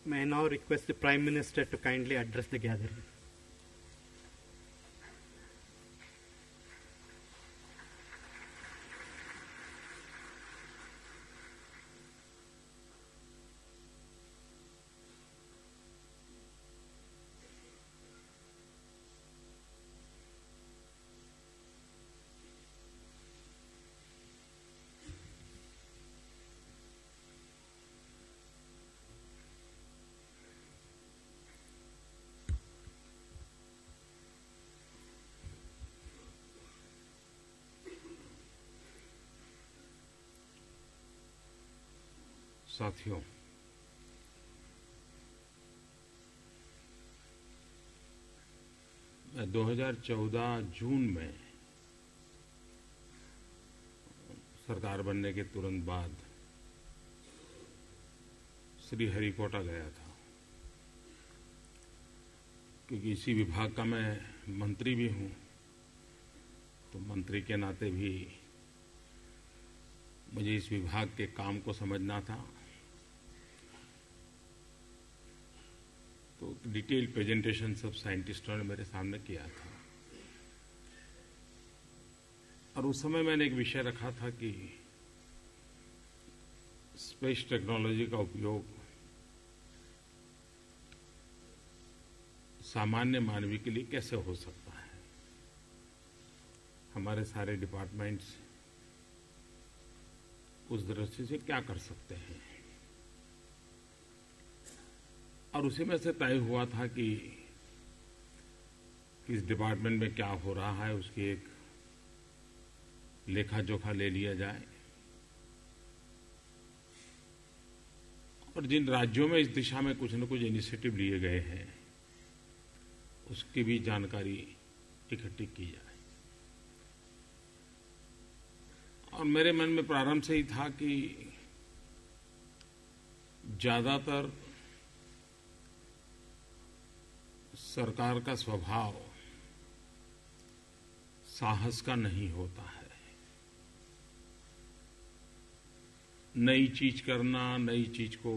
May I now request the Prime Minister to kindly address the gathering. साथियों, मैं 2014 जून में सरकार बनने के तुरंत बाद श्रीहरिकोटा गया था, क्योंकि इसी विभाग का मैं मंत्री भी हूं, तो मंत्री के नाते भी मुझे इस विभाग के काम को समझना था। तो डिटेल प्रेजेंटेशन सब साइंटिस्टों ने मेरे सामने किया था, और उस समय मैंने एक विषय रखा था कि स्पेस टेक्नोलॉजी का उपयोग सामान्य मानवी के लिए कैसे हो सकता है। हमारे सारे डिपार्टमेंट्स उस दृष्टि से क्या कर सकते हैं, और उसी में से तय हुआ था कि किस डिपार्टमेंट में क्या हो रहा है उसकी एक लेखा जोखा ले लिया जाए, और जिन राज्यों में इस दिशा में कुछ न कुछ इनिशिएटिव लिए गए हैं उसकी भी जानकारी इकट्ठी की जाए। और मेरे मन में प्रारंभ से ही था कि ज्यादातर सरकार का स्वभाव साहस का नहीं होता है। नई चीज करना, नई चीज को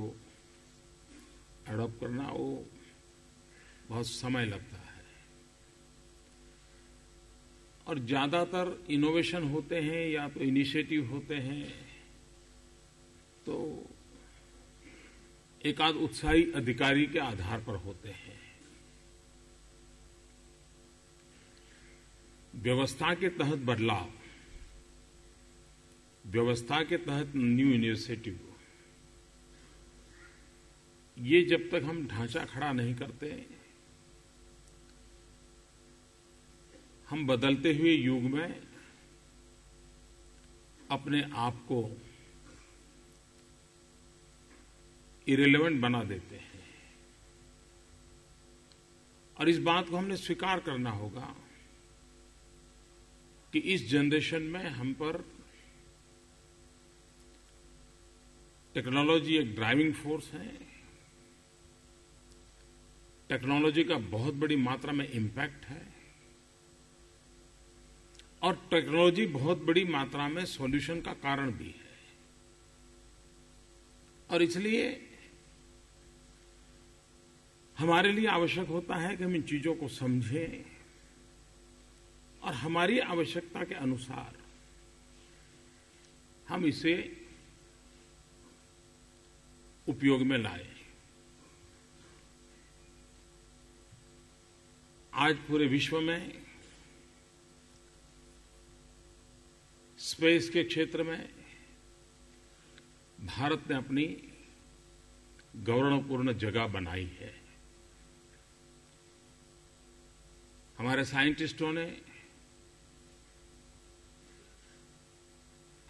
अडॉप्ट करना, वो बहुत समय लगता है, और ज्यादातर इनोवेशन होते हैं या तो इनिशिएटिव होते हैं तो एकाध उत्साही अधिकारी के आधार पर होते हैं। व्यवस्था के तहत बदलाव, व्यवस्था के तहत न्यू इनिशिएटिव, ये जब तक हम ढांचा खड़ा नहीं करते, हम बदलते हुए युग में अपने आप को इरेलेवेंट बना देते हैं। और इस बात को हमने स्वीकार करना होगा कि इस जनरेशन में हम पर टेक्नोलॉजी एक ड्राइविंग फोर्स है। टेक्नोलॉजी का बहुत बड़ी मात्रा में इम्पैक्ट है, और टेक्नोलॉजी बहुत बड़ी मात्रा में सॉल्यूशन का कारण भी है। और इसलिए हमारे लिए आवश्यक होता है कि हम इन चीजों को समझें और हमारी आवश्यकता के अनुसार हम इसे उपयोग में लाएं। आज पूरे विश्व में स्पेस के क्षेत्र में भारत ने अपनी गौरवपूर्ण जगह बनाई है। हमारे साइंटिस्टों ने,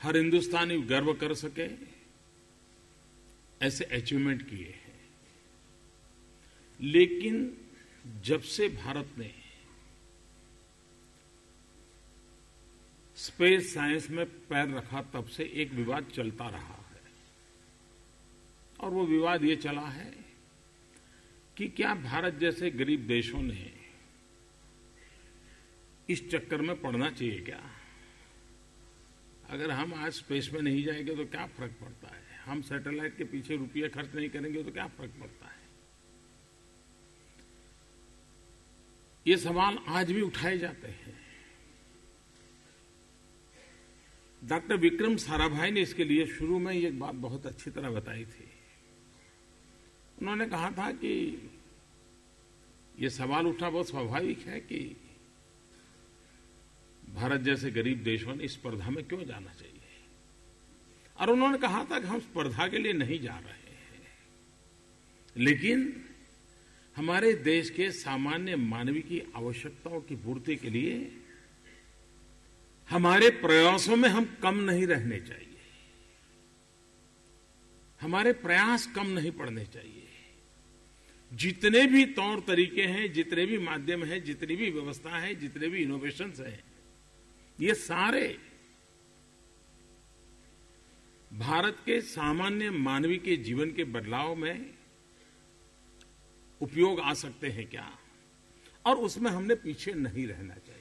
हर हिंदुस्तानी गर्व कर सके ऐसे अचीवमेंट किए हैं। लेकिन जब से भारत ने स्पेस साइंस में पैर रखा, तब से एक विवाद चलता रहा है, और वो विवाद ये चला है कि क्या भारत जैसे गरीब देशों ने इस चक्कर में पड़ना चाहिए क्या? अगर हम आज स्पेस में नहीं जाएंगे तो क्या फर्क पड़ता है? हम सैटेलाइट के पीछे रुपये खर्च नहीं करेंगे तो क्या फर्क पड़ता है? ये सवाल आज भी उठाए जाते हैं। डॉक्टर विक्रम साराभाई ने इसके लिए शुरू में एक बात बहुत अच्छी तरह बताई थी। उन्होंने कहा था कि ये सवाल उठना बहुत स्वाभाविक है कि भारत जैसे गरीब देशों ने इस स्पर्धा में क्यों जाना चाहिए, और उन्होंने कहा था कि हम स्पर्धा के लिए नहीं जा रहे हैं, लेकिन हमारे देश के सामान्य मानवीय की आवश्यकताओं की पूर्ति के लिए हमारे प्रयासों में हम कम नहीं रहने चाहिए, हमारे प्रयास कम नहीं पड़ने चाहिए। जितने भी तौर तरीके हैं, जितने भी माध्यम हैं, जितनी भी व्यवस्था है, जितने भी इनोवेशंस हैं, ये सारे भारत के सामान्य मानवीय के जीवन के बदलाव में उपयोग आ सकते हैं क्या, और उसमें हमने पीछे नहीं रहना चाहिए।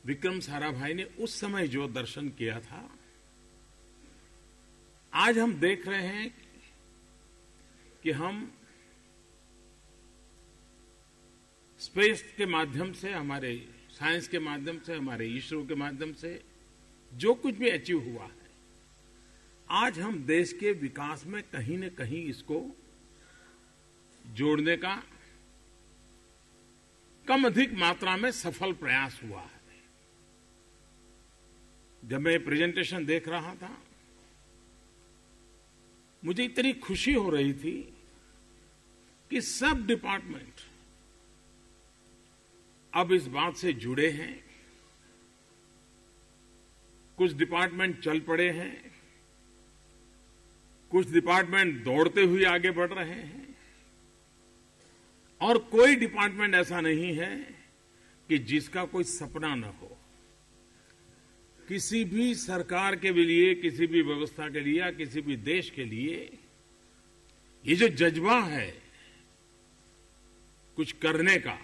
विक्रम साराभाई ने उस समय जो दर्शन किया था, आज हम देख रहे हैं कि हम स्पेस के माध्यम से, हमारे साइंस के माध्यम से, हमारे इसरो के माध्यम से जो कुछ भी अचीव हुआ है, आज हम देश के विकास में कहीं न कहीं इसको जोड़ने का कम अधिक मात्रा में सफल प्रयास हुआ है। जब मैं प्रेजेंटेशन देख रहा था, मुझे इतनी खुशी हो रही थी कि सब डिपार्टमेंट अब इस बात से जुड़े हैं। कुछ डिपार्टमेंट चल पड़े हैं, कुछ डिपार्टमेंट दौड़ते हुए आगे बढ़ रहे हैं, और कोई डिपार्टमेंट ऐसा नहीं है कि जिसका कोई सपना न हो। किसी भी सरकार के लिए, किसी भी व्यवस्था के लिए, किसी भी देश के लिए ये जो जज्बा है कुछ करने का,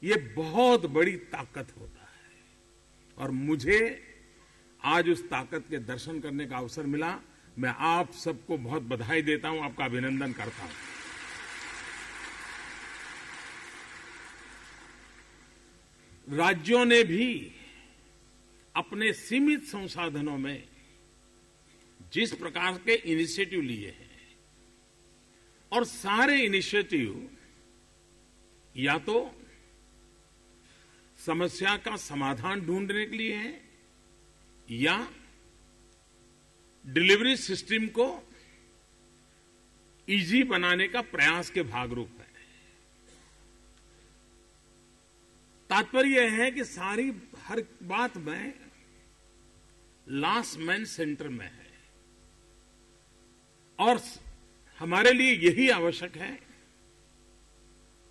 ये बहुत बड़ी ताकत होता है। और मुझे आज उस ताकत के दर्शन करने का अवसर मिला। मैं आप सबको बहुत बधाई देता हूं, आपका अभिनंदन करता हूं। राज्यों ने भी अपने सीमित संसाधनों में जिस प्रकार के इनिशिएटिव लिए हैं, और सारे इनिशिएटिव या तो समस्या का समाधान ढूंढने के लिए है, या डिलीवरी सिस्टम को इजी बनाने का प्रयास के भागरूप है। तात्पर्य यह है कि सारी हर बात में लास्ट मैन सेंटर में है, और हमारे लिए यही आवश्यक है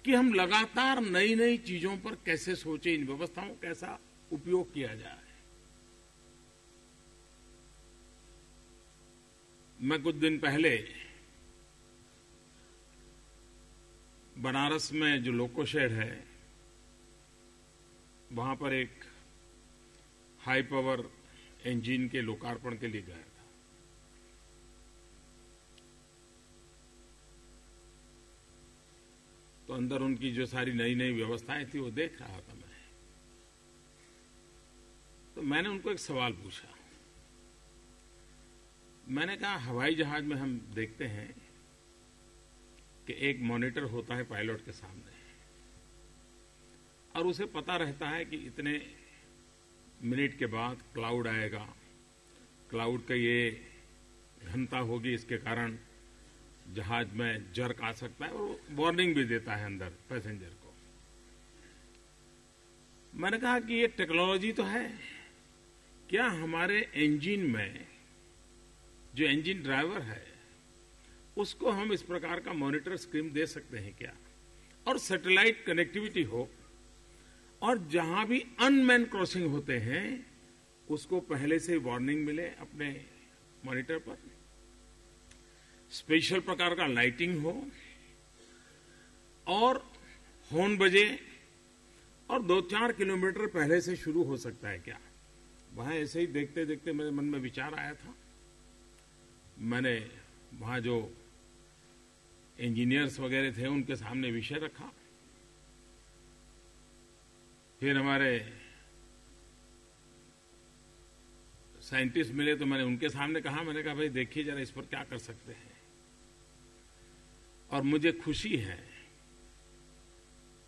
कि हम लगातार नई नई चीजों पर कैसे सोचें, इन व्यवस्थाओं का कैसा उपयोग किया जाए। मैं कुछ दिन पहले बनारस में जो लोको शेड है, वहां पर एक हाई पावर इंजन के लोकार्पण के लिए गया था। तो अंदर उनकी जो सारी नई नई व्यवस्थाएं थी वो देख रहा था मैं। तो मैंने उनको एक सवाल पूछा। मैंने कहा, हवाई जहाज में हम देखते हैं कि एक मॉनिटर होता है पायलट के सामने, और उसे पता रहता है कि इतने मिनट के बाद क्लाउड आएगा, क्लाउड का ये घनता होगी, इसके कारण जहाज में जर्क आ सकता है, और वार्निंग भी देता है अंदर पैसेंजर को। मैंने कहा कि ये टेक्नोलॉजी तो है, क्या हमारे इंजन में जो इंजन ड्राइवर है उसको हम इस प्रकार का मॉनिटर स्क्रीन दे सकते हैं क्या, और सैटेलाइट कनेक्टिविटी हो, और जहां भी अनमैन क्रॉसिंग होते हैं उसको पहले से वार्निंग मिले अपने मॉनिटर पर, स्पेशल प्रकार का लाइटिंग हो, और हॉर्न बजे, और 2-4 किलोमीटर पहले से शुरू हो सकता है क्या, वहां ऐसे ही देखते देखते मेरे मन में विचार आया था। मैंने वहां जो इंजीनियर्स वगैरह थे उनके सामने विषय रखा। फिर हमारे साइंटिस्ट मिले तो मैंने उनके सामने कहा, मैंने कहा भाई देखिए जरा इस पर क्या कर सकते हैं। और मुझे खुशी है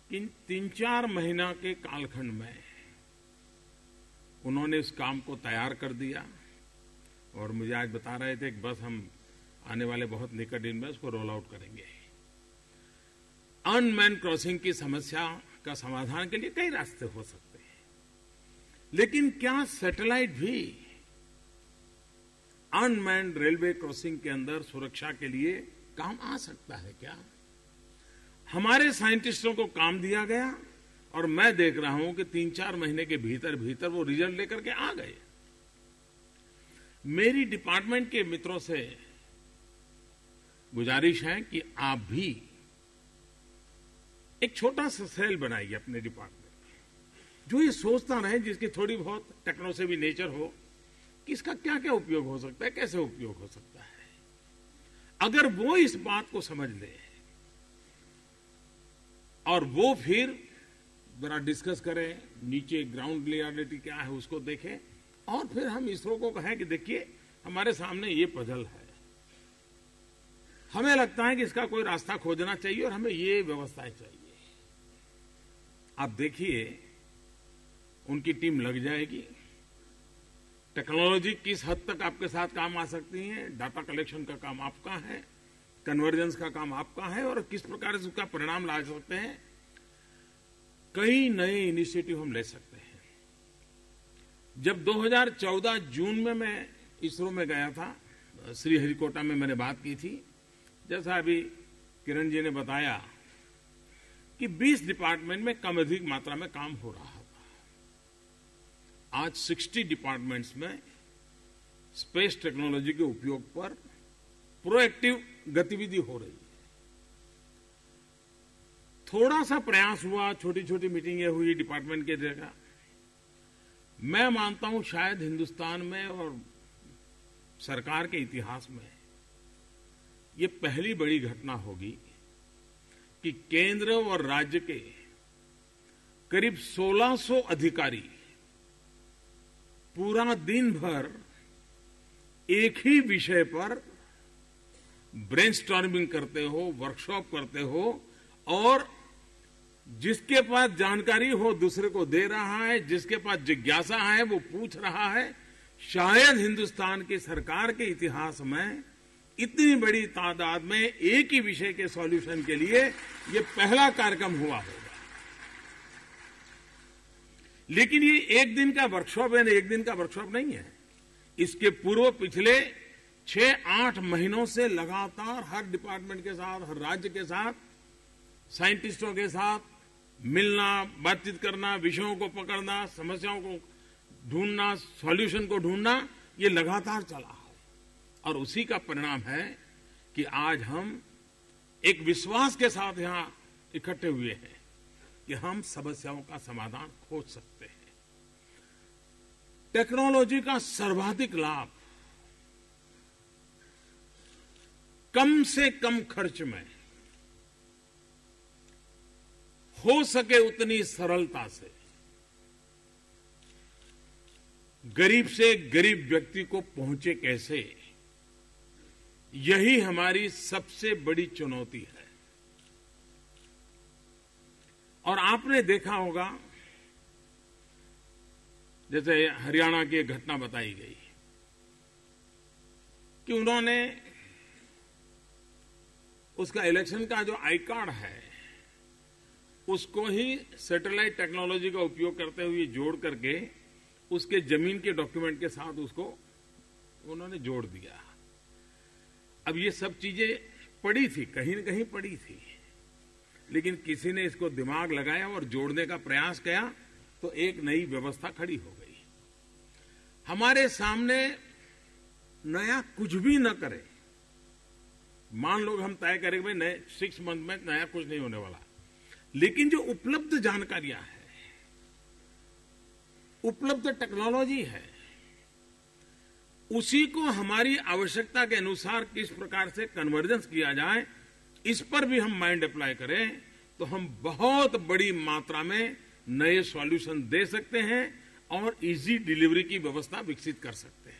कि 3-4 महीना के कालखंड में उन्होंने इस काम को तैयार कर दिया। और मुझे आज बता रहे थे कि बस हम आने वाले बहुत निकट दिन में उसको रोल आउट करेंगे। अनमैन क्रॉसिंग की समस्या का समाधान के लिए कई रास्ते हो सकते हैं, लेकिन क्या सैटेलाइट भी अनमैन्ड रेलवे क्रॉसिंग के अंदर सुरक्षा के लिए काम आ सकता है क्या? हमारे साइंटिस्टों को काम दिया गया और मैं देख रहा हूं कि 3-4 महीने के भीतर भीतर वो रिजल्ट लेकर के आ गए। मेरी डिपार्टमेंट के मित्रों से गुजारिश है कि आप भी एक छोटा सा सेल बनाइए अपने डिपार्टमेंट में, जो ये सोचता रहे, जिसकी थोड़ी बहुत टेक्नो से भी नेचर हो कि इसका क्या क्या उपयोग हो सकता है, कैसे उपयोग हो सकता है। अगर वो इस बात को समझ ले और वो फिर जरा डिस्कस करें, नीचे ग्राउंड रियलिटी क्या है उसको देखें, और फिर हम इसरो को कहें कि देखिए हमारे सामने ये पजल है, हमें लगता है कि इसका कोई रास्ता खोजना चाहिए और हमें ये व्यवस्थाएं चाहिए। आप देखिए उनकी टीम लग जाएगी। टेक्नोलॉजी किस हद तक आपके साथ काम आ सकती है, डाटा कलेक्शन का काम आपका है, कन्वर्जेंस का काम आपका है, और किस प्रकार से उसका परिणाम ला सकते हैं। कई नए इनिशिएटिव हम ले सकते हैं। जब 2014 जून में मैं इसरो में गया था, श्रीहरिकोटा में मैंने बात की थी, जैसा अभी किरण जी ने बताया कि 20 डिपार्टमेंट में कम अधिक मात्रा में काम हो रहा था। आज 60 डिपार्टमेंट्स में स्पेस टेक्नोलॉजी के उपयोग पर प्रोएक्टिव गतिविधि हो रही है। थोड़ा सा प्रयास हुआ, छोटी छोटी मीटिंगें हुई डिपार्टमेंट के जगह। मैं मानता हूं शायद हिंदुस्तान में और सरकार के इतिहास में ये पहली बड़ी घटना होगी कि केंद्र और राज्य के करीब 1600 अधिकारी पूरा दिन भर एक ही विषय पर ब्रेनस्टॉर्मिंग करते हो, वर्कशॉप करते हो, और जिसके पास जानकारी हो दूसरे को दे रहा है, जिसके पास जिज्ञासा है वो पूछ रहा है। शायद हिंदुस्तान की सरकार के इतिहास में इतनी बड़ी तादाद में एक ही विषय के सॉल्यूशन के लिए ये पहला कार्यक्रम हुआ होगा। लेकिन ये एक दिन का वर्कशॉप है, एक दिन का वर्कशॉप नहीं है। इसके पूर्व पिछले 6-8 महीनों से लगातार हर डिपार्टमेंट के साथ, हर राज्य के साथ, साइंटिस्टों के साथ मिलना, बातचीत करना, विषयों को पकड़ना, समस्याओं को ढूंढना, सॉल्यूशन को ढूंढना, ये लगातार चला है। और उसी का परिणाम है कि आज हम एक विश्वास के साथ यहां इकट्ठे हुए हैं कि हम समस्याओं का समाधान खोज सकते हैं। टेक्नोलॉजी का सर्वाधिक लाभ कम से कम खर्च में हो सके उतनी सरलता से गरीब से गरीब व्यक्ति को पहुंचे कैसे, यही हमारी सबसे बड़ी चुनौती है। और आपने देखा होगा, जैसे हरियाणा की एक घटना बताई गई कि उन्होंने उसका इलेक्शन का जो आई कार्ड है उसको ही सैटेलाइट टेक्नोलॉजी का उपयोग करते हुए जोड़ करके उसके जमीन के डॉक्यूमेंट के साथ उसको उन्होंने जोड़ दिया। अब ये सब चीजें पड़ी थी, कहीं न कहीं पड़ी थी, लेकिन किसी ने इसको दिमाग लगाया और जोड़ने का प्रयास किया तो एक नई व्यवस्था खड़ी हो गई। हमारे सामने नया कुछ भी न करे, मान लो हम तय करें भाई नए 6 मंथ में नया कुछ नहीं होने वाला, लेकिन जो उपलब्ध जानकारियां हैं उपलब्ध टेक्नोलॉजी है, उसी को हमारी आवश्यकता के अनुसार किस प्रकार से कन्वर्जेंस किया जाए, इस पर भी हम माइंड अप्लाई करें तो हम बहुत बड़ी मात्रा में नए सॉल्यूशन दे सकते हैं और इजी डिलीवरी की व्यवस्था विकसित कर सकते हैं।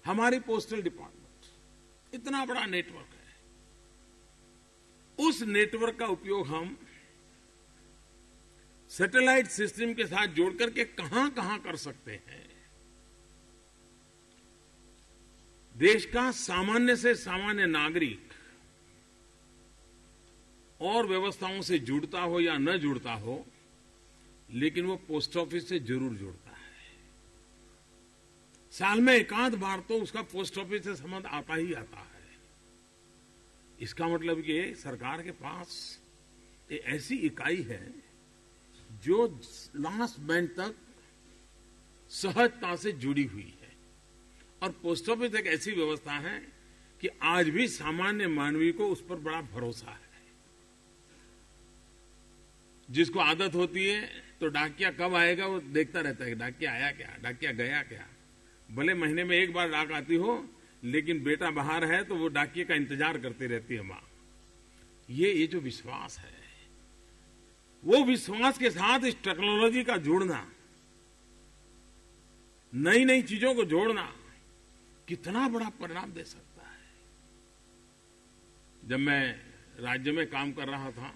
हमारी पोस्टल डिपार्टमेंट इतना बड़ा नेटवर्क है, उस नेटवर्क का उपयोग हम सैटेलाइट सिस्टम के साथ जोड़कर के कहां कहां कर सकते हैं। देश का सामान्य से सामान्य नागरिक और व्यवस्थाओं से जुड़ता हो या न जुड़ता हो, लेकिन वो पोस्ट ऑफिस से जरूर जुड़ता है। साल में एकाध बार तो उसका पोस्ट ऑफिस से संबंध आता ही आता है। इसका मतलब कि सरकार के पास एक ऐसी इकाई है जो लास्ट बेंच तक सहजता से जुड़ी हुई है। और पोस्ट ऑफिस एक ऐसी व्यवस्था है कि आज भी सामान्य मानवीय को उस पर बड़ा भरोसा है। जिसको आदत होती है तो डाकिया कब आएगा वो देखता रहता है, डाकिया आया क्या, डाकिया गया क्या। भले महीने में एक बार डाक आती हो, लेकिन बेटा बाहर है तो वो डाकिये का इंतजार करती रहती है मां। ये जो विश्वास है, वो विश्वास के साथ इस टेक्नोलॉजी का जोड़ना, नई नई चीजों को जोड़ना कितना बड़ा परिणाम दे सकता है। जब मैं राज्य में काम कर रहा था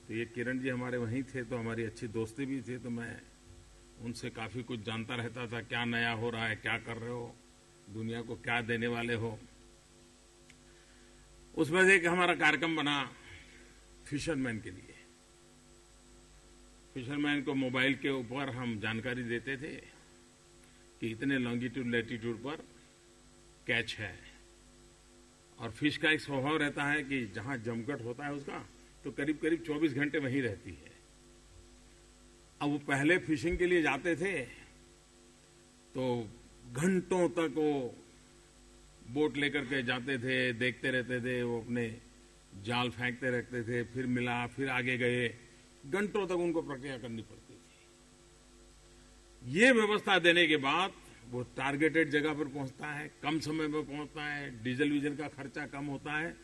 तो ये किरण जी हमारे वहीं थे, तो हमारी अच्छी दोस्ती भी थी, तो मैं उनसे काफी कुछ जानता रहता था, क्या नया हो रहा है, क्या कर रहे हो, दुनिया को क्या देने वाले हो। उसमें से एक हमारा कार्यक्रम बना फिशरमैन के लिए। फिशरमैन को मोबाइल के ऊपर हम जानकारी देते थे कि इतने लॉन्गिट्यूड लैटिट्यूड पर कैच है। और फिश का एक स्वभाव रहता है कि जहां जमघट होता है उसका, तो करीब करीब 24 घंटे वहीं रहती है। अब वो पहले फिशिंग के लिए जाते थे तो घंटों तक वो बोट लेकर के जाते थे, देखते रहते थे, वो अपने जाल फेंकते रहते थे, फिर मिला, फिर आगे गए, घंटों तक उनको प्रक्रिया करनी पड़ती थी। ये व्यवस्था देने के बाद वो टारगेटेड जगह पर पहुंचता है, कम समय में पहुंचता है, डीजल वीजल का खर्चा कम होता है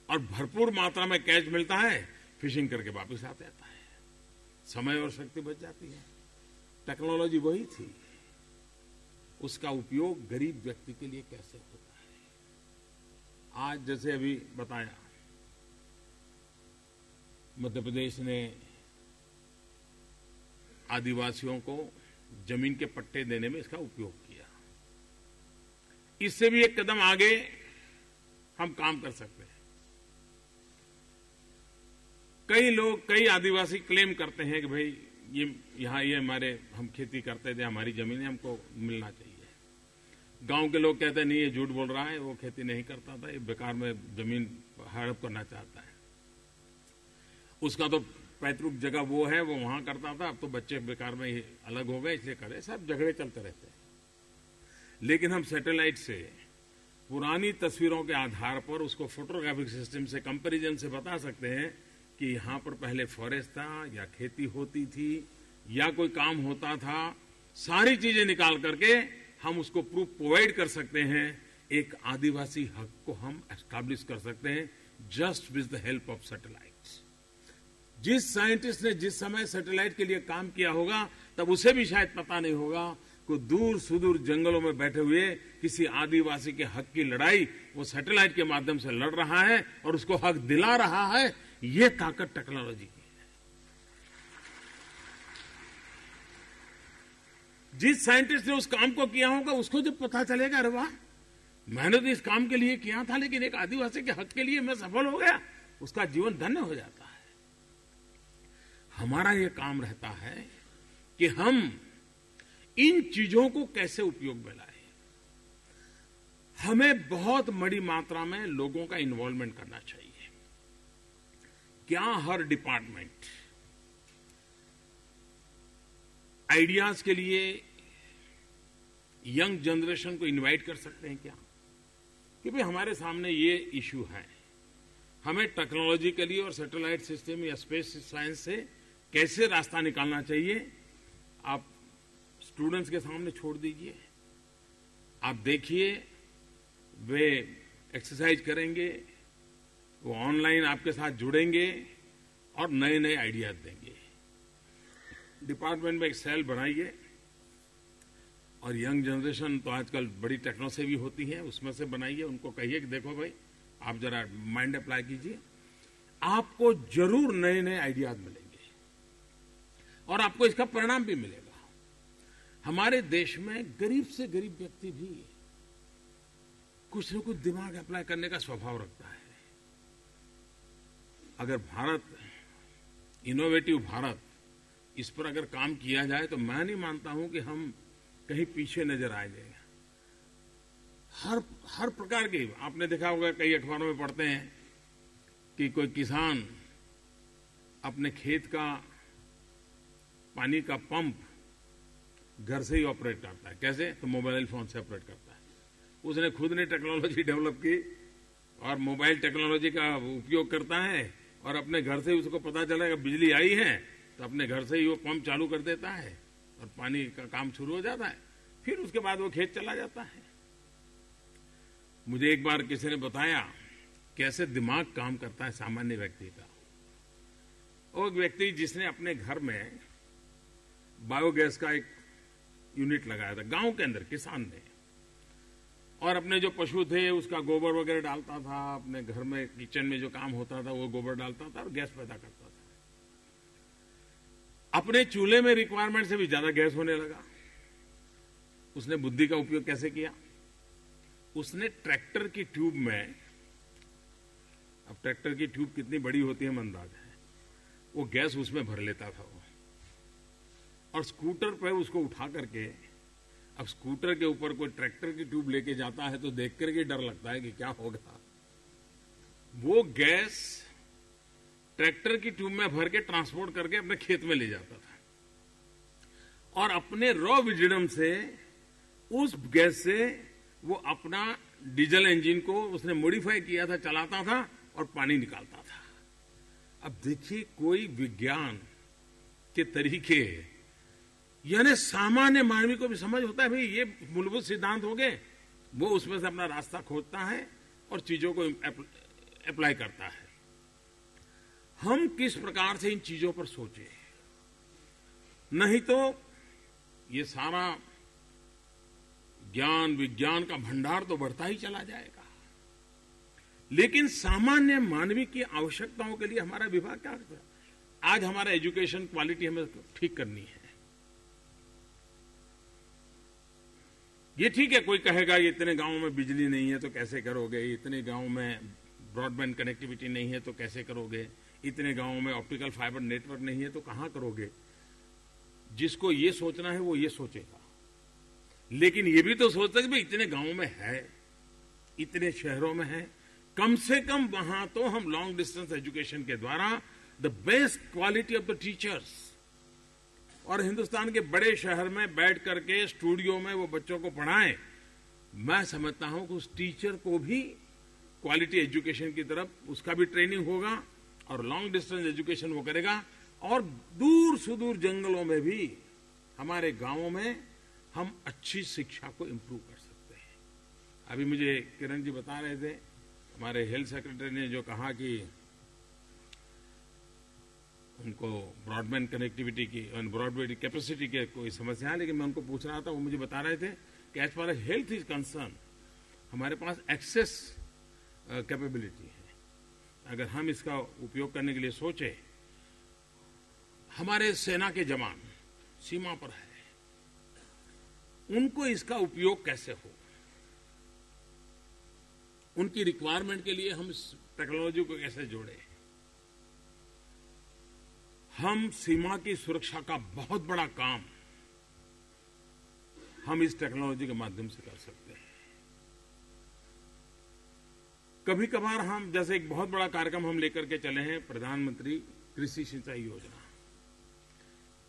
और भरपूर मात्रा में कैच मिलता है, फिशिंग करके वापस आ जाता है, समय और शक्ति बच जाती है। टेक्नोलॉजी वही थी, उसका उपयोग गरीब व्यक्ति के लिए कैसे होता है। आज जैसे अभी बताया, मध्य प्रदेश ने आदिवासियों को जमीन के पट्टे देने में इसका उपयोग किया। इससे भी एक कदम आगे हम काम कर सकते हैं। कई लोग, कई आदिवासी क्लेम करते हैं कि भाई ये हमारे, हम खेती करते थे, हमारी जमीन हमको मिलना चाहिए। गांव के लोग कहते हैं नहीं, ये झूठ बोल रहा है, वो खेती नहीं करता था, ये बेकार में जमीन हड़प करना चाहता है, उसका तो पैतृक जगह वो है, वो वहां करता था, अब तो बच्चे बेकार में ही अलग हो गए, इसलिए करे। सब झगड़े चलते रहते हैं। लेकिन हम सैटेलाइट से पुरानी तस्वीरों के आधार पर उसको फोटोग्राफिक सिस्टम से कंपैरिजन से बता सकते हैं कि यहां पर पहले फॉरेस्ट था, या खेती होती थी, या कोई काम होता था। सारी चीजें निकाल करके हम उसको प्रूफ प्रोवाइड कर सकते हैं। एक आदिवासी हक को हम एस्टैब्लिश कर सकते हैं just with the help of satellites. जिस साइंटिस्ट ने जिस समय सैटेलाइट के लिए काम किया होगा, तब उसे भी शायद पता नहीं होगा कि दूर सुदूर जंगलों में बैठे हुए किसी आदिवासी के हक की लड़ाई वो सैटेलाइट के माध्यम से लड़ रहा है और उसको हक दिला रहा है। ये ताकत टेक्नोलॉजी की है। जिस साइंटिस्ट ने उस काम को किया होगा, उसको जब पता चलेगा, अरे वाह, मैंने तो इस काम के लिए किया था, लेकिन एक आदिवासी के हक के लिए मैं सफल हो गया, उसका जीवन धन्य हो जाता है। हमारा यह काम रहता है कि हम इन चीजों को कैसे उपयोग में लाएं। हमें बहुत बड़ी मात्रा में लोगों का इन्वॉल्वमेंट करना चाहिए। क्या हर डिपार्टमेंट आइडियाज के लिए यंग जनरेशन को इनवाइट कर सकते हैं क्या? कि भाई हमारे सामने ये इश्यू है, हमें टेक्नोलॉजी के लिए और सैटेलाइट सिस्टम या स्पेस साइंस से कैसे रास्ता निकालना चाहिए, आप स्टूडेंट्स के सामने छोड़ दीजिए। आप देखिए, वे एक्सरसाइज करेंगे, वो ऑनलाइन आपके साथ जुड़ेंगे और नए नए आइडियाज देंगे। डिपार्टमेंट में एक सेल बनाइए और यंग जनरेशन तो आजकल बड़ी टेक्नो से भी होती है, उसमें से बनाइए। उनको कहिए कि देखो भाई, आप जरा माइंड अप्लाई कीजिए, आपको जरूर नए नए आइडियाज मिलेंगे और आपको इसका परिणाम भी मिलेगा। हमारे देश में गरीब से गरीब व्यक्ति भी कुछ न कुछ दिमाग अप्लाई करने का स्वभाव रखता है। अगर भारत, इनोवेटिव भारत, इस पर अगर काम किया जाए तो मैं नहीं मानता हूं कि हम कहीं पीछे नजर आ जाएंगे। हर प्रकार के, आपने देखा होगा कई अखबारों में पढ़ते हैं कि कोई किसान अपने खेत का पानी का पंप घर से ही ऑपरेट करता है। कैसे? तो मोबाइल फोन से ऑपरेट करता है। उसने खुद ने टेक्नोलॉजी डेवलप की और मोबाइल टेक्नोलॉजी का उपयोग करता है और अपने घर से ही उसको पता चला कि बिजली आई है तो अपने घर से ही वो पंप चालू कर देता है और पानी का काम शुरू हो जाता है। फिर उसके बाद वो खेत चला जाता है। मुझे एक बार किसी ने बताया कैसे दिमाग काम करता है सामान्य व्यक्ति का। वो एक व्यक्ति जिसने अपने घर में बायोगैस का एक यूनिट लगाया था, गांव के अंदर किसान ने, और अपने जो पशु थे उसका गोबर वगैरह डालता था, अपने घर में किचन में जो काम होता था वो गोबर डालता था और गैस पैदा करता था। अपने चूल्हे में रिक्वायरमेंट से भी ज्यादा गैस होने लगा। उसने बुद्धि का उपयोग कैसे किया? उसने ट्रैक्टर की ट्यूब में, अब ट्रैक्टर की ट्यूब कितनी बड़ी होती है अंदाज है, वो गैस उसमें भर लेता था वो, और स्कूटर पर उसको उठा करके, अब स्कूटर के ऊपर कोई ट्रैक्टर की ट्यूब लेके जाता है तो देख करके डर लगता है कि क्या होगा। वो गैस ट्रैक्टर की ट्यूब में भर के ट्रांसपोर्ट करके अपने खेत में ले जाता था और अपने रॉ विजडम से, उस गैस से वो अपना डीजल इंजन को उसने मॉडिफाई किया था, चलाता था और पानी निकालता था। अब देखिए, कोई विज्ञान के तरीके, यानी सामान्य मानवी को भी समझ होता है भाई ये मूलभूत सिद्धांत हो गए, वो उसमें से अपना रास्ता खोजता है और चीजों को अप्लाई करता है। हम किस प्रकार से इन चीजों पर सोचें, नहीं तो ये सारा ज्ञान विज्ञान का भंडार तो बढ़ता ही चला जाएगा, लेकिन सामान्य मानवी की आवश्यकताओं के लिए हमारा विभाग क्या करता है? आज हमारा एजुकेशन क्वालिटी हमें ठीक करनी है। ये ठीक है, कोई कहेगा ये इतने गांवों में बिजली नहीं है तो कैसे करोगे, इतने गांवों में ब्रॉडबैंड कनेक्टिविटी नहीं है तो कैसे करोगे, इतने गांवों में ऑप्टिकल फाइबर नेटवर्क नहीं है तो कहां करोगे। जिसको ये सोचना है वो ये सोचेगा, लेकिन ये भी तो सोचता है कि इतने गांवों में है, इतने शहरों में है, कम से कम वहां तो हम लॉन्ग डिस्टेंस एजुकेशन के द्वारा the best quality of the teachers, और हिंदुस्तान के बड़े शहर में बैठ करके स्टूडियो में वो बच्चों को पढ़ाएं। मैं समझता हूं कि उस टीचर को भी क्वालिटी एजुकेशन की तरफ उसका भी ट्रेनिंग होगा और लॉन्ग डिस्टेंस एजुकेशन वो करेगा, और दूर सुदूर जंगलों में भी हमारे गांवों में हम अच्छी शिक्षा को इंप्रूव कर सकते हैं। अभी मुझे किरण जी बता रहे थे, हमारे हेल्थ सेक्रेटरी ने जो कहा कि उनको ब्रॉडबैंड कनेक्टिविटी की और ब्रॉडबैंड कैपेसिटी की कोई समस्या है, लेकिन मैं उनको पूछ रहा था, वो मुझे बता रहे थे कि as far as health is concern हमारे पास एक्सेस कैपेबिलिटी है। अगर हम इसका उपयोग करने के लिए सोचे, हमारे सेना के जवान सीमा पर है, उनको इसका उपयोग कैसे हो, उनकी रिक्वायरमेंट के लिए हम इस टेक्नोलॉजी को कैसे जोड़ें। हम सीमा की सुरक्षा का बहुत बड़ा काम हम इस टेक्नोलॉजी के माध्यम से कर सकते हैं। कभी कभार हम, जैसे एक बहुत बड़ा कार्यक्रम हम लेकर के चले हैं, प्रधानमंत्री कृषि सिंचाई योजना।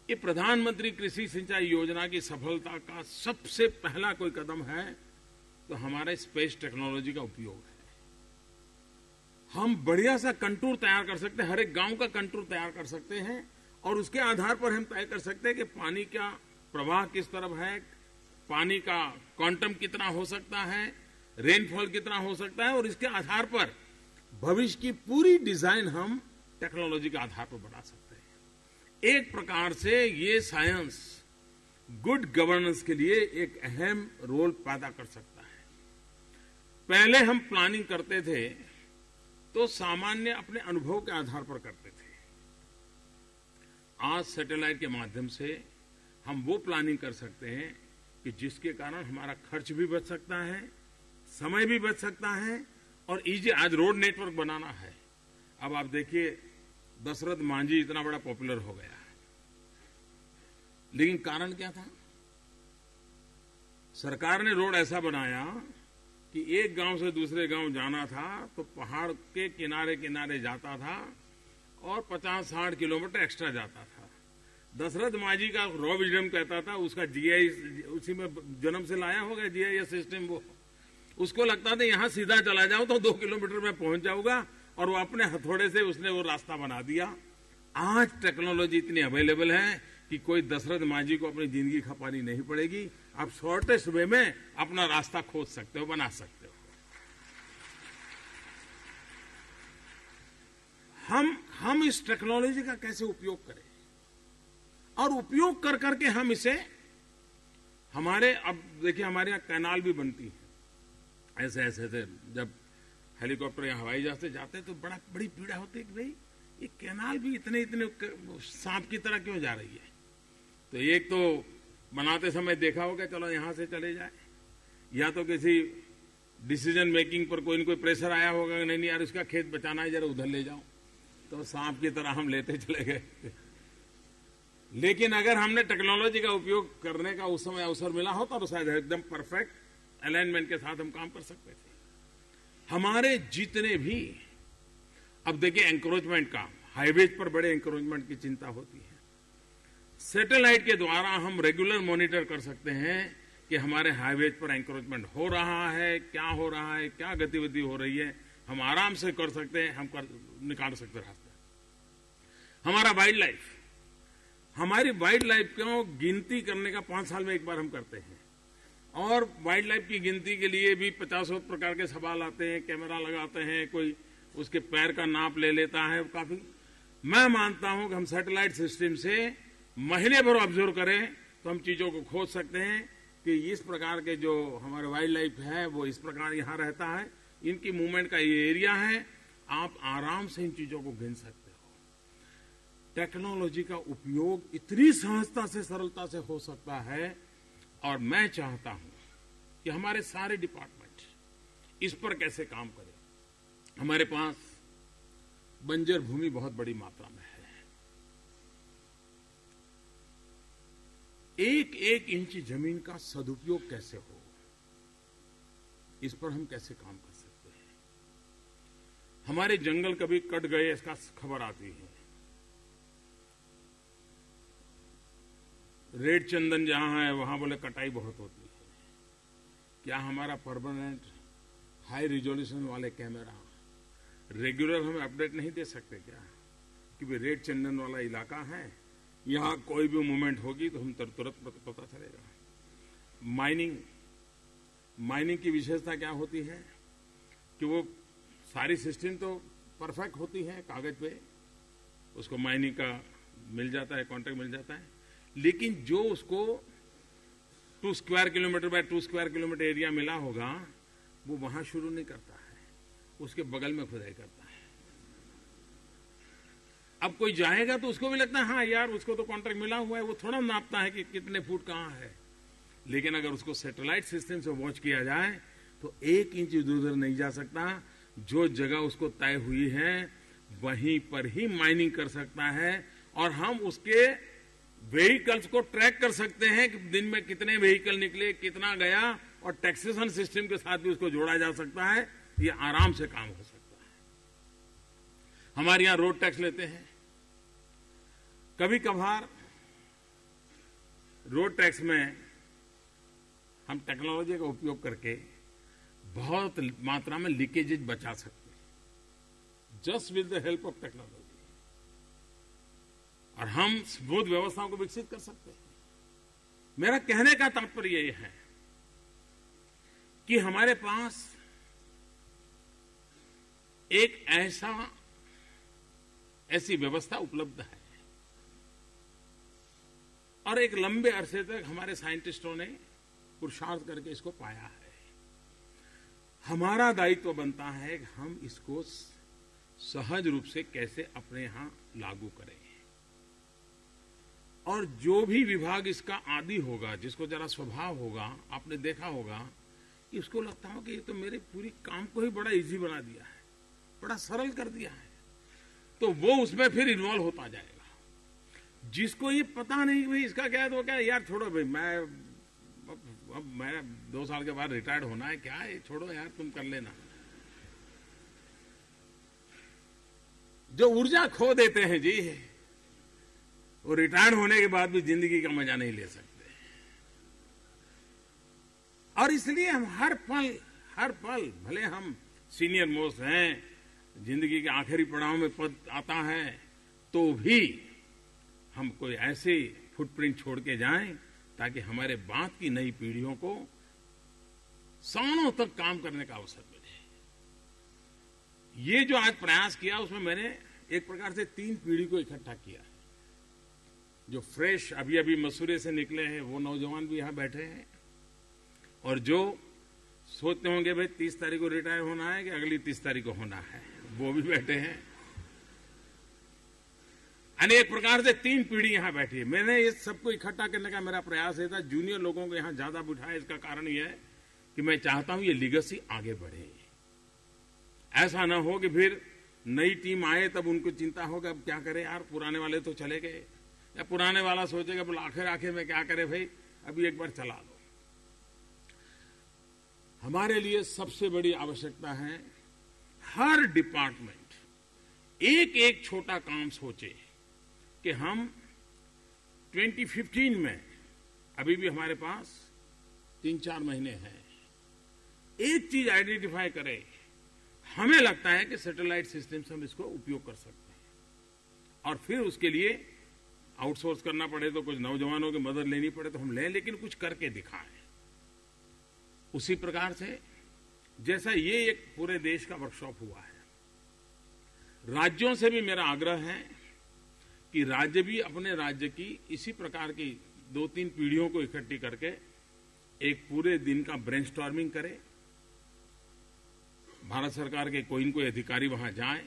ये प्रधानमंत्री कृषि सिंचाई योजना की सफलता का सबसे पहला कोई कदम है तो हमारे स्पेस टेक्नोलॉजी का उपयोग है। हम बढ़िया सा कंटूर तैयार कर सकते हैं, हर एक गांव का कंटूर तैयार कर सकते हैं और उसके आधार पर हम तय कर सकते हैं कि पानी का प्रवाह किस तरफ है, पानी का क्वांटम कितना हो सकता है, रेनफॉल कितना हो सकता है, और इसके आधार पर भविष्य की पूरी डिजाइन हम टेक्नोलॉजी के आधार पर बना सकते हैं। एक प्रकार से ये साइंस गुड गवर्नेंस के लिए एक अहम रोल पैदा कर सकता है। पहले हम प्लानिंग करते थे तो सामान्य अपने अनुभव के आधार पर करते थे। आज सैटेलाइट के माध्यम से हम वो प्लानिंग कर सकते हैं कि जिसके कारण हमारा खर्च भी बच सकता है, समय भी बच सकता है, और इजी आज रोड नेटवर्क बनाना है। अब आप देखिए दशरथ मांझी इतना बड़ा पॉपुलर हो गया, लेकिन कारण क्या था? सरकार ने रोड ऐसा बनाया कि एक गांव से दूसरे गांव जाना था तो पहाड़ के किनारे किनारे जाता था और 50-60 किलोमीटर एक्स्ट्रा जाता था। दशरथ मांझी का रॉ विजडम कहता था, उसका जीआई उसी में जन्म से लाया होगा जीआईएस सिस्टम। वो उसको लगता था यहां सीधा चला जाऊं तो 2 किलोमीटर में पहुंच जाऊंगा, और वो अपने हथौड़े से उसने वो रास्ता बना दिया। आज टेक्नोलॉजी इतनी अवेलेबल है कि कोई दशरथ मांझी को अपनी जिंदगी खपानी नहीं पड़ेगी। आप शॉर्टेस्ट वे में अपना रास्ता खोज सकते हो, बना सकते हो। हम इस टेक्नोलॉजी का कैसे उपयोग करें, और उपयोग कर करके हम इसे हमारे, अब देखिए हमारे यहां कैनाल भी बनती है ऐसे ऐसे जब हेलीकॉप्टर या हवाई जहाज से जाते हैं तो बड़ी पीड़ा होती है कि भाई ये कैनाल भी इतने सांप की तरह क्यों जा रही है। तो एक तो बनाते समय देखा होगा चलो यहां से चले जाए, या तो किसी डिसीजन मेकिंग पर कोई न कोई प्रेशर आया होगा, नहीं यार उसका खेत बचाना है, जरा उधर ले जाओ, तो सांप की तरह हम लेते चले गए। लेकिन अगर हमने टेक्नोलॉजी का उपयोग करने का उस समय अवसर मिला होता तो शायद एकदम परफेक्ट अलाइनमेंट के साथ हम काम कर सकते थे। हमारे जितने भी, अब देखिए एंक्रोचमेंट का, हाईवेज पर बड़े एंक्रोचमेंट की चिंता होती है। सैटेलाइट के द्वारा हम रेगुलर मॉनिटर कर सकते हैं कि हमारे हाईवेज पर एंक्रोचमेंट हो रहा है, क्या हो रहा है, क्या गतिविधि हो रही है, हम आराम से कर सकते हैं, निकाल सकते रास्ते। हमारा वाइल्ड लाइफ, हमारी वाइल्ड लाइफ को गिनती करने का 5 साल में एक बार हम करते हैं, और वाइल्ड लाइफ की गिनती के लिए भी 50 प्रकार के सवाल आते हैं, कैमरा लगाते हैं, कोई उसके पैर का नाप ले लेता है काफी। मैं मानता हूं कि हम सैटेलाइट सिस्टम से महीने भर ऑब्जर्व करें तो हम चीजों को खोज सकते हैं कि इस प्रकार के जो हमारे वाइल्ड लाइफ है वो इस प्रकार यहां रहता है, इनकी मूवमेंट का ये एरिया है। आप आराम से इन चीजों को गिन सकते हो। टेक्नोलॉजी का उपयोग इतनी सहजता से, सरलता से हो सकता है, और मैं चाहता हूं कि हमारे सारे डिपार्टमेंट इस पर कैसे काम करें। हमारे पास बंजर भूमि बहुत बड़ी मात्रा में है, 1-1 इंच जमीन का सदुपयोग कैसे हो, इस पर हम कैसे काम कर सकते हैं। हमारे जंगल कभी कट गए इसका खबर आती है, रेड चंदन जहां है वहां बोले कटाई बहुत होती है। क्या हमारा परमानेंट हाई रिजोल्यूशन वाले कैमरा रेगुलर हमें अपडेट नहीं दे सकते क्या कि भाई रेड चंदन वाला इलाका है, यहां कोई भी मूवमेंट होगी तो हम तुरंत पता चलेगा। माइनिंग की विशेषता क्या होती है कि वो सारी सिस्टम तो परफेक्ट होती है कागज पे, उसको माइनिंग का मिल जाता है, कॉन्ट्रैक्ट मिल जाता है, लेकिन जो उसको 2 square kilometre bye 2 square kilometre area मिला होगा वो वहां शुरू नहीं करता है, उसके बगल में खुदाई करता है। अब कोई जाएगा तो उसको भी लगता है हाँ यार उसको तो कॉन्ट्रैक्ट मिला हुआ है, वो थोड़ा नापता है कि कितने फुट कहां है। लेकिन अगर उसको सैटेलाइट सिस्टम से वॉच किया जाए तो 1 इंच इधर उधर नहीं जा सकता, जो जगह उसको तय हुई है वहीं पर ही माइनिंग कर सकता है, और हम उसके व्हीकल्स को ट्रैक कर सकते हैं कि दिन में कितने व्हीकल निकले, कितना गया, और टैक्सेशन सिस्टम के साथ भी उसको जोड़ा जा सकता है। ये आराम से काम हो सकता है। हमारे यहां रोड टैक्स लेते हैं, कभी कभार रोड टैक्स में हम टेक्नोलॉजी का उपयोग करके बहुत मात्रा में लीकेजेज बचा सकते हैं, just with the help of technology. और हम बोध व्यवस्थाओं को विकसित कर सकते हैं। मेरा कहने का तात्पर्य यह है कि हमारे पास एक ऐसी व्यवस्था उपलब्ध है और एक लंबे अरसे तक हमारे साइंटिस्टों ने पुरुषार्थ करके इसको पाया है। हमारा दायित्व बनता है कि हम इसको सहज रूप से कैसे अपने यहां लागू करें। और जो भी विभाग इसका आदी होगा, जिसको जरा स्वभाव होगा, आपने देखा होगा कि उसको लगता हो कि ये तो मेरे पूरी काम को ही बड़ा इजी बना दिया है, बड़ा सरल कर दिया है, तो वो उसमें फिर इन्वॉल्व होता जाएगा। जिसको ये पता नहीं भाई इसका क्या है, तो क्या यार छोड़ो भाई, मैं 2 साल के बाद रिटायर्ड होना है, क्या है छोड़ो यार तुम कर लेना। जो ऊर्जा खो देते हैं जी, वो रिटायर्ड होने के बाद भी जिंदगी का मजा नहीं ले सकते। और इसलिए हम हर पल भले हम सीनियर मोस्ट हैं, जिंदगी के आखिरी पड़ाव में पद आता है, तो भी हम कोई ऐसे फुटप्रिंट छोड़ के जाएं ताकि हमारे बाद की नई पीढ़ियों को सालों तक काम करने का अवसर मिले। ये जो आज प्रयास किया, उसमें मैंने एक प्रकार से 3 पीढ़ी को इकट्ठा किया है। जो फ्रेश अभी मसूरे से निकले हैं वो नौजवान भी यहां बैठे हैं, और जो सोचते होंगे भाई 30 तारीख को रिटायर होना है कि अगली 30 तारीख को होना है, वो भी बैठे हैं। अनेक प्रकार से 3 पीढ़ी यहां बैठी है। मैंने इस सबको इकट्ठा करने का मेरा प्रयास है था, जूनियर लोगों को यहां ज्यादा बिठाए। इसका कारण यह है कि मैं चाहता हूं ये लीगेसी आगे बढ़े। ऐसा ना हो कि फिर नई टीम आए तब उनको चिंता होगा अब क्या करें यार, पुराने वाले तो चले गए, या पुराने वाला सोचेगा बोला आखिर में क्या करे भाई, अभी एक बार चला लो। हमारे लिए सबसे बड़ी आवश्यकता है हर डिपार्टमेंट एक छोटा काम सोचे कि हम 2015 में, अभी भी हमारे पास 3-4 महीने हैं, एक चीज आइडेंटिफाई करें। हमें लगता है कि सैटेलाइट सिस्टम से हम इसको उपयोग कर सकते हैं, और फिर उसके लिए आउटसोर्स करना पड़े तो कुछ नौजवानों की मदद लेनी पड़े तो हम लें, लेकिन कुछ करके दिखाएं। उसी प्रकार से जैसा ये एक पूरे देश का वर्कशॉप हुआ है, राज्यों से भी मेरा आग्रह है कि राज्य भी अपने राज्य की इसी प्रकार की 2-3 पीढ़ियों को इकट्ठी करके एक पूरे दिन का ब्रेनस्टॉर्मिंग करे। भारत सरकार के कोई न कोई अधिकारी वहां जाए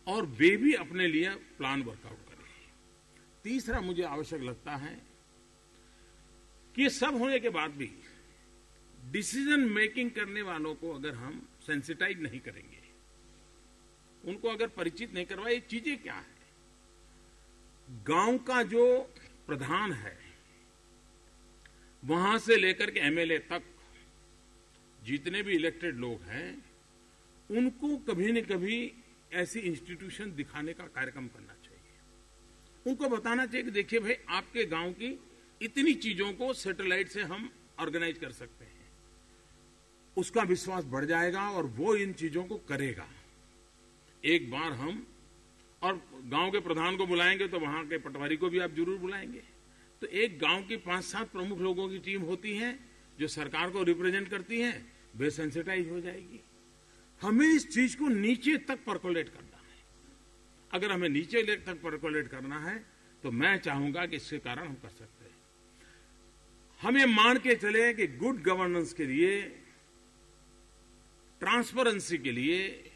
और वे भी अपने लिए प्लान वर्कआउट करें। तीसरा मुझे आवश्यक लगता है कि ये सब होने के बाद भी डिसीजन मेकिंग करने वालों को अगर हम सेंसिटाइज नहीं करेंगे, उनको अगर परिचित नहीं करवाए चीजें क्या है। गांव का जो प्रधान है वहां से लेकर के एमएलए तक जितने भी इलेक्टेड लोग हैं, उनको कभी न कभी ऐसी इंस्टीट्यूशन दिखाने का कार्यक्रम करना चाहिए। उनको बताना चाहिए कि देखिए भाई, आपके गांव की इतनी चीजों को सैटेलाइट से हम ऑर्गेनाइज कर सकते हैं। उसका विश्वास बढ़ जाएगा और वो इन चीजों को करेगा। एक बार हम और गांव के प्रधान को बुलाएंगे तो वहां के पटवारी को भी आप जरूर बुलाएंगे, तो एक गांव की 5-7 प्रमुख लोगों की टीम होती है जो सरकार को रिप्रेजेंट करती है, वे सेंसिटाइज हो जाएगी। हमें इस चीज को नीचे तक परकोलेट करना है। अगर हमें नीचे तक परकोलेट करना है तो मैं चाहूंगा कि इसके कारण हम कर सकते हैं। हम ये मान के चले कि गुड गवर्नेंस के लिए, ट्रांसपेरेंसी के लिए,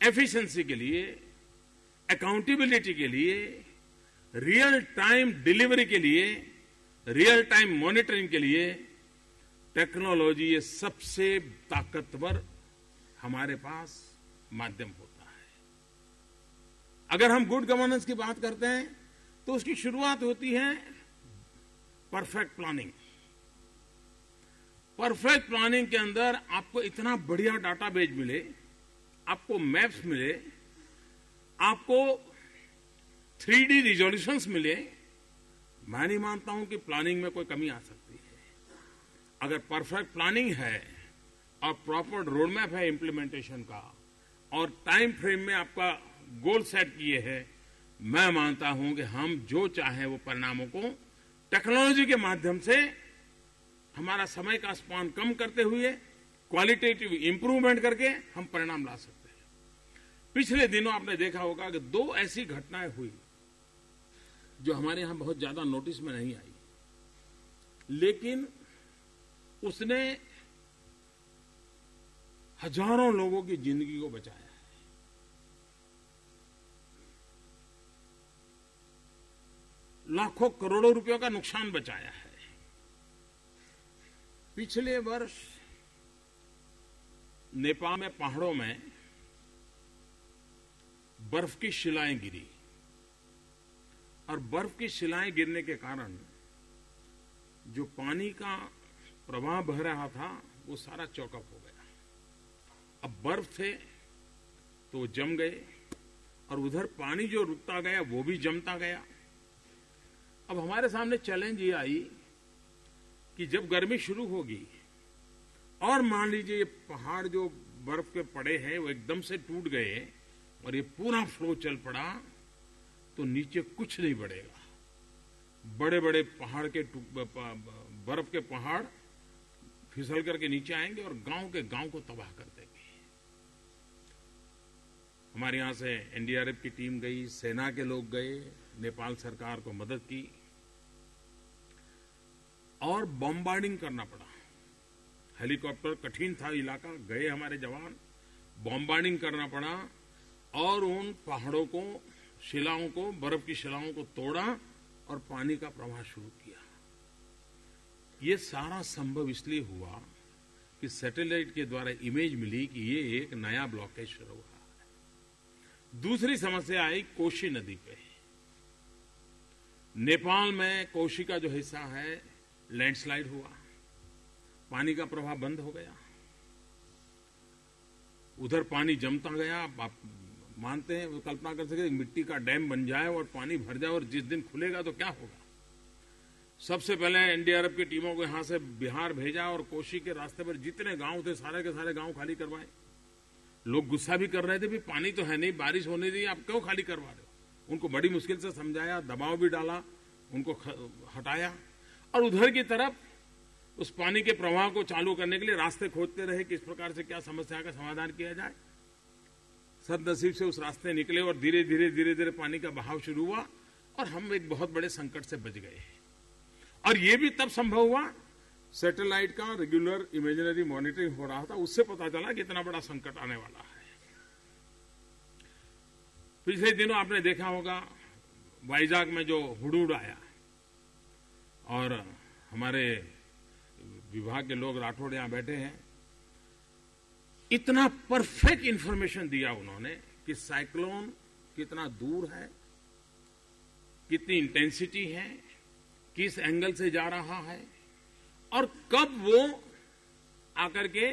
एफिशिएंसी के लिए, अकाउंटेबिलिटी के लिए, रियल टाइम डिलीवरी के लिए, रियल टाइम मॉनिटरिंग के लिए टेक्नोलॉजी ये सबसे ताकतवर हमारे पास माध्यम होता है। अगर हम गुड गवर्नेंस की बात करते हैं तो उसकी शुरुआत होती है परफेक्ट प्लानिंग। परफेक्ट प्लानिंग के अंदर आपको इतना बढ़िया डाटाबेस मिले, आपको मैप्स मिले, आपको 3D रिजोल्यूशंस मिले, मैं नहीं मानता हूं कि प्लानिंग में कोई कमी आ सकती है। अगर परफेक्ट प्लानिंग है और प्रॉपर रोड मैप है इम्प्लीमेंटेशन का, और टाइम फ्रेम में आपका गोल सेट किए हैं, मैं मानता हूं कि हम जो चाहें वो परिणामों को टेक्नोलॉजी के माध्यम से हमारा समय का स्पान कम करते हुए क्वालिटेटिव इंप्रूवमेंट करके हम परिणाम ला सकते हैं। पिछले दिनों आपने देखा होगा कि 2 ऐसी घटनाएं हुई जो हमारे यहां बहुत ज्यादा नोटिस में नहीं आई, लेकिन उसने हजारों लोगों की जिंदगी को बचाया है। लाखों करोड़ों रुपयों का नुकसान बचाया है। पिछले वर्ष नेपाल में पहाड़ों में बर्फ की शिलाएं गिरी और बर्फ की शिलाएं गिरने के कारण जो पानी का प्रवाह बह रहा था वो सारा चौकअप हो गया। अब बर्फ थे तो वो जम गए और उधर पानी जो रुकता गया वो भी जमता गया। अब हमारे सामने चैलेंज ये आई कि जब गर्मी शुरू होगी और मान लीजिए ये पहाड़ जो बर्फ के पड़े हैं वो एकदम से टूट गए और ये पूरा फ्लो चल पड़ा तो नीचे कुछ नहीं बढ़ेगा। बड़े बड़े पहाड़ के बर्फ के पहाड़ फिसल करके नीचे आएंगे और गांव के गांव को तबाह कर देंगे। हमारे यहां से एनडीआरएफ की टीम गई, सेना के लोग गए, नेपाल सरकार को मदद की और बॉम्बार्डिंग करना पड़ा। हेलीकॉप्टर, कठिन था इलाका, गए हमारे जवान, बॉम्बार्डिंग करना पड़ा और उन पहाड़ों को, शिलाओं को, बर्फ की शिलाओं को तोड़ा और पानी का प्रवाह शुरू किया। ये सारा संभव इसलिए हुआ कि सैटेलाइट के द्वारा इमेज मिली कि ये एक नया ब्लॉकेज शुरू हुआ है। दूसरी समस्या आई कोशी नदी पे। नेपाल में कोशी का जो हिस्सा है लैंडस्लाइड हुआ, पानी का प्रवाह बंद हो गया, उधर पानी जमता गया। आप मानते हैं, कल्पना कर सकते, मिट्टी का डैम बन जाए और पानी भर जाए और जिस दिन खुलेगा तो क्या होगा। सबसे पहले एनडीआरएफ की टीमों को यहां से बिहार भेजा और कोशी के रास्ते पर जितने गांव थे सारे के सारे गांव खाली करवाए। लोग गुस्सा भी कर रहे थे, भी पानी तो है नहीं, बारिश होने दी, आप क्यों खाली करवा रहे हो। उनको बड़ी मुश्किल से समझाया, दबाव भी डाला, उनको हटाया और उधर की तरफ उस पानी के प्रवाह को चालू करने के लिए रास्ते खोजते रहे, किस प्रकार से क्या समस्या का समाधान किया जाए। सदनसीब से उस रास्ते निकले और धीरे धीरे पानी का बहाव शुरू हुआ और हम एक बहुत बड़े संकट से बच गए। और ये भी तब संभव हुआ, सैटेलाइट का रेगुलर इमेजिनरी मॉनिटरिंग हो रहा था, उससे पता चला कि इतना बड़ा संकट आने वाला है। पिछले दिनों आपने देखा होगा वाइजाग में जो हुडहुड आया और हमारे विभाग के लोग राठौड़ यहां बैठे हैं, इतना परफेक्ट इंफॉर्मेशन दिया उन्होंने कि साइक्लोन कितना दूर है, कितनी इंटेंसिटी है, किस एंगल से जा रहा है और कब वो आकर के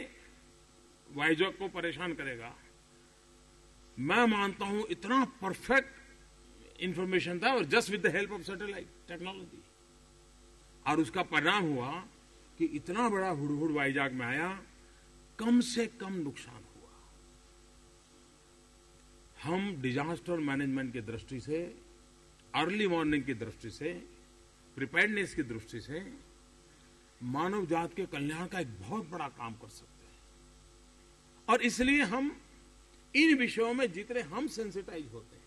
वाइजॉग को परेशान करेगा। मैं मानता हूं इतना परफेक्ट इंफॉर्मेशन था और just with the help of satellite technology. और उसका परिणाम हुआ कि इतना बड़ा हुडहुड वाइजॉग में आया, कम से कम नुकसान हुआ। हम डिजास्टर मैनेजमेंट की दृष्टि से, अर्ली वार्निंग की दृष्टि से, प्रिपेयर्डनेस की दृष्टि से मानव जात के कल्याण का एक बहुत बड़ा काम कर सकते हैं। और इसलिए हम इन विषयों में जितने हम सेंसिटाइज होते हैं,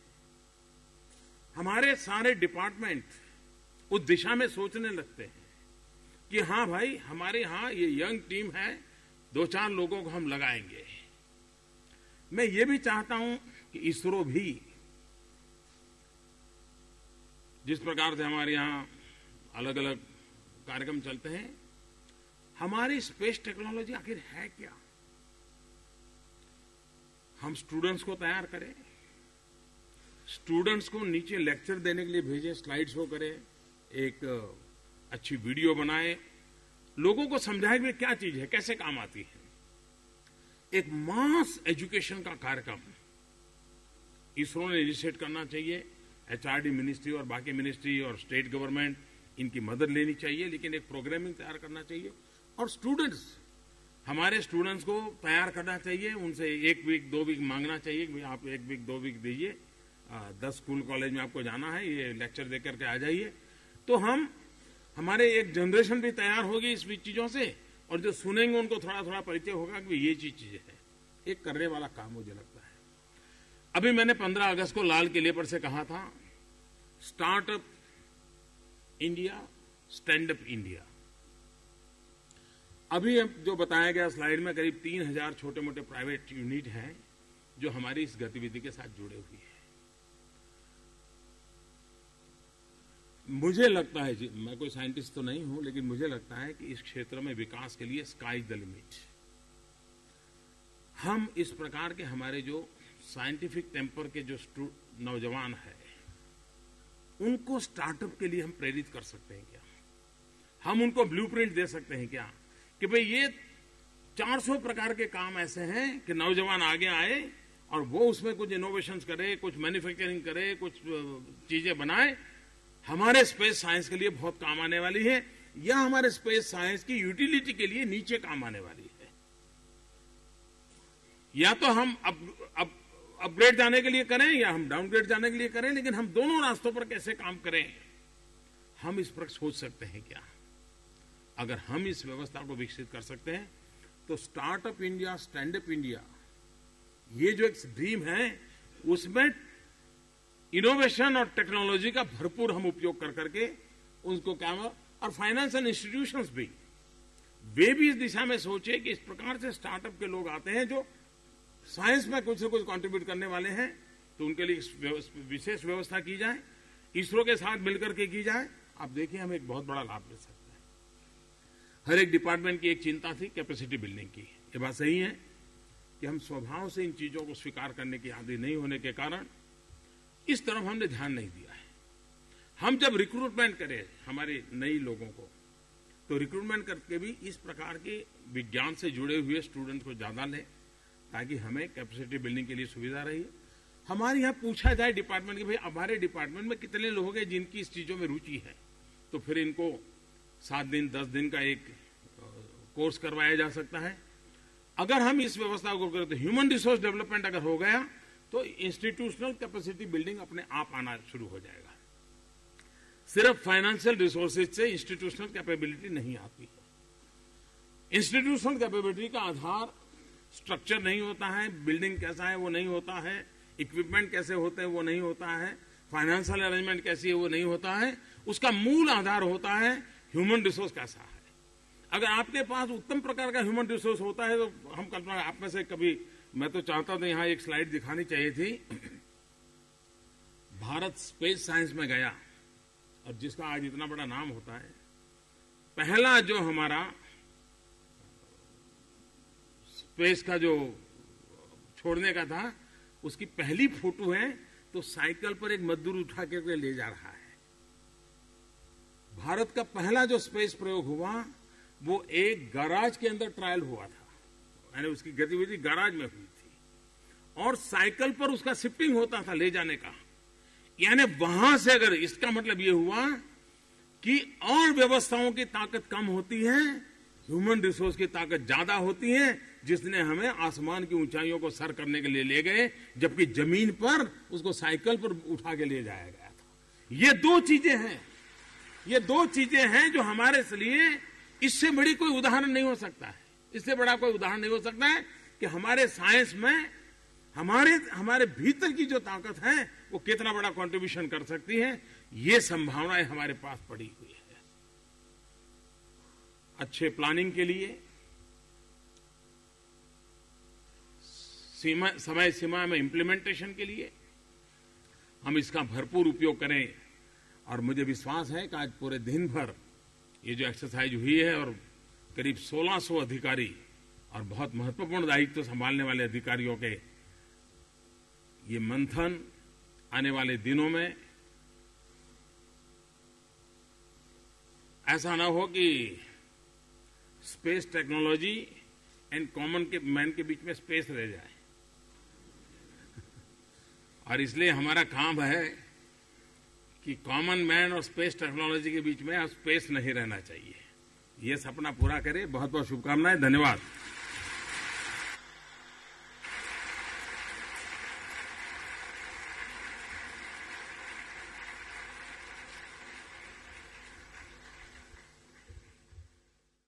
हमारे सारे डिपार्टमेंट उस दिशा में सोचने लगते हैं कि हां भाई, हमारे यहां ये यंग टीम है, 2-4 लोगों को हम लगाएंगे। मैं ये भी चाहता हूं कि इसरो भी, जिस प्रकार से हमारे यहां अलग अलग कार्यक्रम चलते हैं, हमारी स्पेस टेक्नोलॉजी आखिर है क्या। हम स्टूडेंट्स को तैयार करें, स्टूडेंट्स को नीचे लेक्चर देने के लिए भेजें, स्लाइड शो करें, एक अच्छी वीडियो बनाएं, लोगों को समझाएं कि क्या चीज है, कैसे काम आती है। एक मास एजुकेशन का कार्यक्रम इसरो ने इनिशिएट करना चाहिए। एचआरडी मिनिस्ट्री और बाकी मिनिस्ट्री और स्टेट गवर्नमेंट इनकी मदद लेनी चाहिए, लेकिन एक प्रोग्रामिंग तैयार करना चाहिए और स्टूडेंट्स, हमारे स्टूडेंट्स को तैयार करना चाहिए। उनसे 1 वीक 2 वीक मांगना चाहिए कि आप 1 वीक 2 वीक दीजिए, 10 स्कूल कॉलेज में आपको जाना है, ये लेक्चर दे करके आ जाइए, तो हमारे एक जनरेशन भी तैयार होगी इस चीजों से, और जो सुनेंगे उनको थोड़ा थोड़ा परिचय होगा कि ये चीजें हैं। एक करने वाला काम मुझे लगता है। अभी मैंने 15 अगस्त को लाल किले पर से कहा था, startup India, stand up India. अभी जो बताया गया स्लाइड में, करीब 3000 छोटे मोटे प्राइवेट यूनिट हैं जो हमारी इस गतिविधि के साथ जुड़े हुए हैं। मुझे लगता है जी, मैं कोई साइंटिस्ट तो नहीं हूं, लेकिन मुझे लगता है कि इस क्षेत्र में विकास के लिए स्काई द लिमिट। हम इस प्रकार के हमारे जो साइंटिफिक टेम्पर के जो नौजवान हैं, उनको स्टार्टअप के लिए हम प्रेरित कर सकते हैं क्या? हम उनको ब्लूप्रिंट दे सकते हैं क्या कि भाई ये 400 प्रकार के काम ऐसे हैं कि नौजवान आगे आए और वो उसमें कुछ इनोवेशंस करे, कुछ मैन्युफैक्चरिंग करे, कुछ चीजें बनाए, हमारे स्पेस साइंस के लिए बहुत काम आने वाली है, या हमारे स्पेस साइंस की यूटिलिटी के लिए नीचे काम आने वाली है। या तो हम अपग्रेड जाने के लिए करें या हम डाउनग्रेड जाने के लिए करें, लेकिन हम दोनों रास्तों पर कैसे काम करें, हम इस पर सोच सकते हैं क्या? अगर हम इस व्यवस्था को विकसित कर सकते हैं तो startup India, stand up India, ये जो एक ड्रीम है, उसमें इनोवेशन और टेक्नोलॉजी का भरपूर हम उपयोग कर करके उनको क्या, और फाइनेंशियल इंस्टीट्यूशंस भी, वे भी इस दिशा में सोचे कि इस प्रकार से स्टार्टअप के लोग आते हैं जो साइंस में कुछ से कुछ कंट्रीब्यूट करने वाले हैं, तो उनके लिए विशेष व्यवस्था की जाए, इसरो के साथ मिलकर के की जाए। आप देखिए, हम एक बहुत बड़ा लाभ ले सकते हैं। हर एक डिपार्टमेंट की एक चिंता थी कैपेसिटी बिल्डिंग की। ये बात सही है कि हम स्वभाव से इन चीजों को स्वीकार करने की आदि नहीं होने के कारण इस तरफ हमने ध्यान नहीं दिया है। हम जब रिक्रूटमेंट करें हमारे नई लोगों को, तो रिक्रूटमेंट करके भी इस प्रकार के विज्ञान से जुड़े हुए स्टूडेंट को ज्यादा लें, ताकि हमें कैपेसिटी बिल्डिंग के लिए सुविधा रही। हमारे यहाँ पूछा जाए डिपार्टमेंट के, भाई हमारे डिपार्टमेंट में कितने लोग हैं जिनकी इस चीजों में रुचि है, तो फिर इनको 7 दिन 10 दिन का एक कोर्स करवाया जा सकता है। अगर हम इस व्यवस्था को करें तो ह्यूमन रिसोर्स डेवलपमेंट अगर हो गया तो इंस्टीट्यूशनल कैपेसिटी बिल्डिंग अपने आप आना शुरू हो जाएगा। सिर्फ फाइनेंशियल रिसोर्सेज से इंस्टीट्यूशनल कैपेबिलिटी नहीं आती है। इंस्टीट्यूशनल कैपेबिलिटी का आधार स्ट्रक्चर नहीं होता है, बिल्डिंग कैसा है वो नहीं होता है, इक्विपमेंट कैसे होते हैं वो नहीं होता है, फाइनेंशियल अरेंजमेंट कैसी है वो नहीं होता है। उसका मूल आधार होता है ह्यूमन रिसोर्स कैसा है। अगर आपके पास उत्तम प्रकार का ह्यूमन रिसोर्स होता है तो हम कल्पना, आप में से कभी, मैं तो चाहता था यहां एक स्लाइड दिखानी चाहिए थी। भारत स्पेस साइंस में गया और जिसका आज इतना बड़ा नाम होता है, पहला जो हमारा स्पेस का जो छोड़ने का था, उसकी पहली फोटो है तो साइकिल पर एक मजदूर उठा के ले जा रहा है। भारत का पहला जो स्पेस प्रयोग हुआ वो एक गैराज के अंदर ट्रायल हुआ था, यानी उसकी गतिविधि गैराज में हुई थी, और साइकिल पर उसका शिफ्टिंग होता था ले जाने का। यानी वहां से, अगर इसका मतलब ये हुआ कि और व्यवस्थाओं की ताकत कम होती है, ह्यूमन रिसोर्स की ताकत ज्यादा होती है, जिसने हमें आसमान की ऊंचाइयों को सर करने के लिए ले गए, जबकि जमीन पर उसको साइकिल पर उठा के ले जाया गया था। ये दो चीजें हैं जो हमारे लिए, इससे बड़ी कोई उदाहरण नहीं हो सकता है, इससे बड़ा कोई उदाहरण नहीं हो सकता है कि हमारे साइंस में हमारे भीतर की जो ताकत है वो कितना बड़ा कंट्रीब्यूशन कर सकती है। ये संभावनाएं हमारे पास पड़ी हुई है। अच्छे प्लानिंग के लिए, समय सीमा में इंप्लीमेंटेशन के लिए हम इसका भरपूर उपयोग करें। और मुझे विश्वास है कि आज पूरे दिन भर ये जो एक्सरसाइज हुई है, और करीब 1600 अधिकारी और बहुत महत्वपूर्ण दायित्व संभालने वाले अधिकारियों के ये मंथन आने वाले दिनों में ऐसा ना हो कि स्पेस टेक्नोलॉजी एंड कॉमन के मैन के बीच में स्पेस रह जाए। और इसलिए हमारा काम है कि कॉमन मैन और स्पेस टेक्नोलॉजी के बीच में अब स्पेस नहीं रहना चाहिए। ये सपना पूरा करें। बहुत बहुत शुभकामनाएं। धन्यवाद।